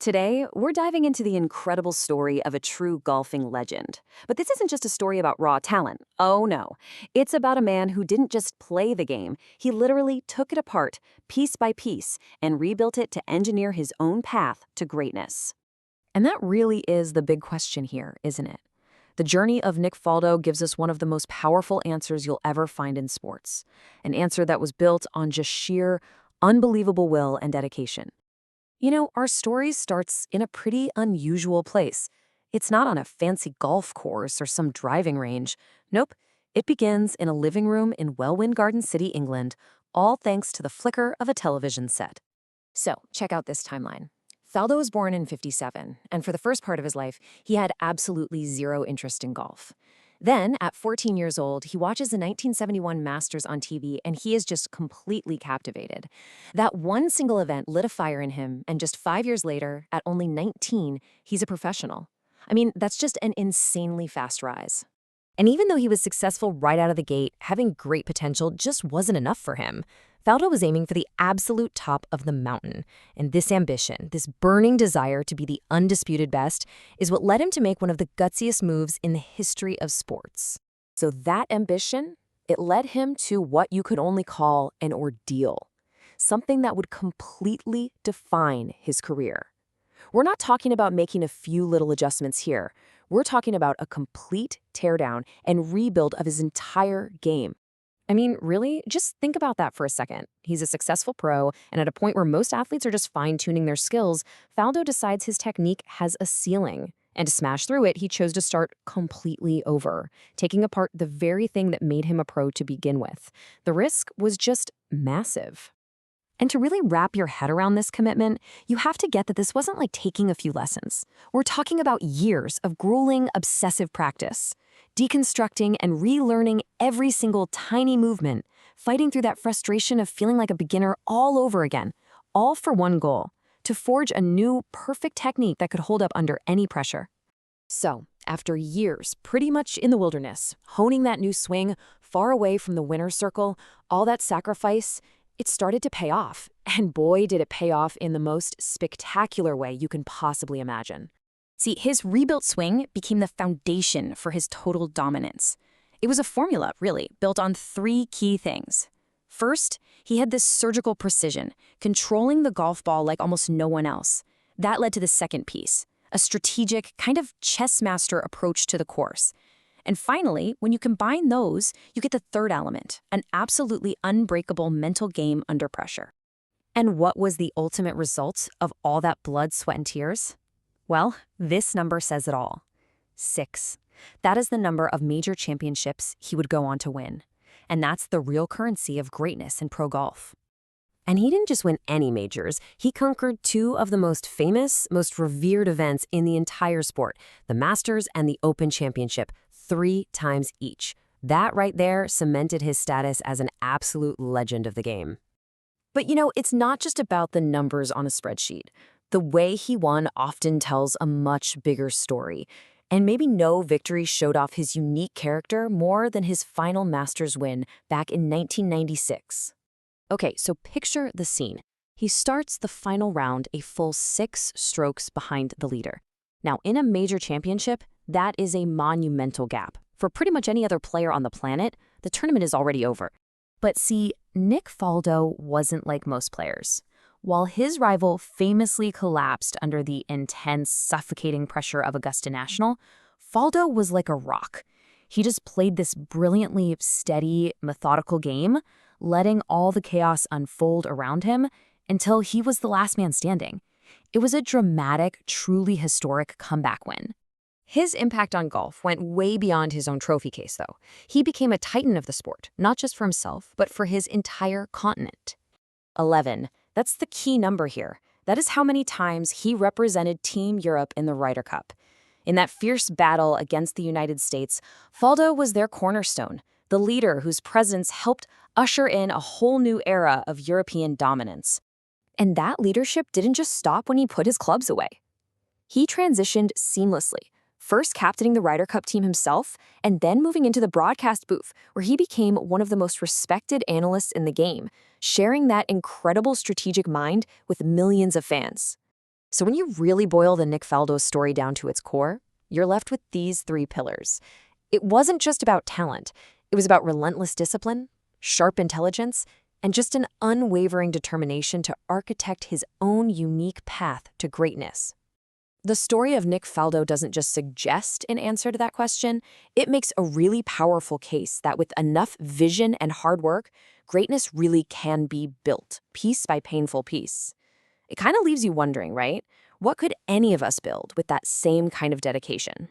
Today, we're diving into the incredible story of a true golfing legend. But this isn't just a story about raw talent. Oh no. It's about a man who didn't just play the game, he literally took it apart, piece by piece, and rebuilt it to engineer his own path to greatness. And that really is the big question here, isn't it? The journey of Nick Faldo gives us one of the most powerful answers you'll ever find in sports. An answer that was built on just sheer, unbelievable will and dedication. Our story starts in a pretty unusual place. It's not on a fancy golf course or some driving range. Nope, it begins in a living room in Welwyn Garden City, England, all thanks to the flicker of a television set. So, check out this timeline. Faldo was born in '57, and for the first part of his life, he had absolutely zero interest in golf. Then, at 14 years old, he watches the 1971 Masters on TV, and he is just completely captivated. That one single event lit a fire in him, and just 5 years later, at only 19, he's a professional. I mean, that's just an insanely fast rise. And even though he was successful right out of the gate, having great potential just wasn't enough for him. Faldo was aiming for the absolute top of the mountain, and this ambition, this burning desire to be the undisputed best, is what led him to make one of the gutsiest moves in the history of sports. So that ambition, it led him to what you could only call an ordeal, something that would completely define his career. We're not talking about making a few little adjustments here. We're talking about a complete teardown and rebuild of his entire game. I mean, really, just think about that for a second. He's a successful pro, and at a point where most athletes are just fine-tuning their skills, Faldo decides his technique has a ceiling. And to smash through it, he chose to start completely over, taking apart the very thing that made him a pro to begin with. The risk was just massive. And to really wrap your head around this commitment, you have to get that this wasn't like taking a few lessons. We're talking about years of grueling, obsessive practice, deconstructing and relearning every single tiny movement, fighting through that frustration of feeling like a beginner all over again, all for one goal, to forge a new, perfect technique that could hold up under any pressure. So, after years, pretty much in the wilderness, honing that new swing, far away from the winner's circle, all that sacrifice, it started to pay off, and boy did it pay off in the most spectacular way you can possibly imagine. See, his rebuilt swing became the foundation for his total dominance. It was a formula, really, built on three key things. First, he had this surgical precision, controlling the golf ball like almost no one else. That led to the second piece, a strategic, kind of chess master approach to the course. And finally, when you combine those, you get the third element, an absolutely unbreakable mental game under pressure. And what was the ultimate result of all that blood, sweat, and tears? Well, this number says it all. 6. That is the number of major championships he would go on to win. And that's the real currency of greatness in pro golf. And he didn't just win any majors, he conquered two of the most famous, most revered events in the entire sport, the Masters and the Open Championship, 3 times each. That right there cemented his status as an absolute legend of the game. But it's not just about the numbers on a spreadsheet. The way he won often tells a much bigger story. And maybe no victory showed off his unique character more than his final Masters win back in 1996. Okay, so picture the scene. He starts the final round a full 6 strokes behind the leader. Now, in a major championship, that is a monumental gap. For pretty much any other player on the planet, the tournament is already over. But see, Nick Faldo wasn't like most players. While his rival famously collapsed under the intense, suffocating pressure of Augusta National, Faldo was like a rock. He just played this brilliantly steady, methodical game, letting all the chaos unfold around him until he was the last man standing. It was a dramatic, truly historic comeback win. His impact on golf went way beyond his own trophy case, though. He became a titan of the sport, not just for himself, but for his entire continent. 11. That's the key number here. That is how many times he represented Team Europe in the Ryder Cup. In that fierce battle against the United States, Faldo was their cornerstone, the leader whose presence helped usher in a whole new era of European dominance. And that leadership didn't just stop when he put his clubs away. He transitioned seamlessly, first captaining the Ryder Cup team himself, and then moving into the broadcast booth, where he became one of the most respected analysts in the game, sharing that incredible strategic mind with millions of fans. So when you really boil the Nick Faldo story down to its core, you're left with these three pillars. It wasn't just about talent. It was about relentless discipline, sharp intelligence, and just an unwavering determination to architect his own unique path to greatness. The story of Nick Faldo doesn't just suggest an answer to that question, it makes a really powerful case that with enough vision and hard work, greatness really can be built, piece by painful piece. It kind of leaves you wondering, right? What could any of us build with that same kind of dedication?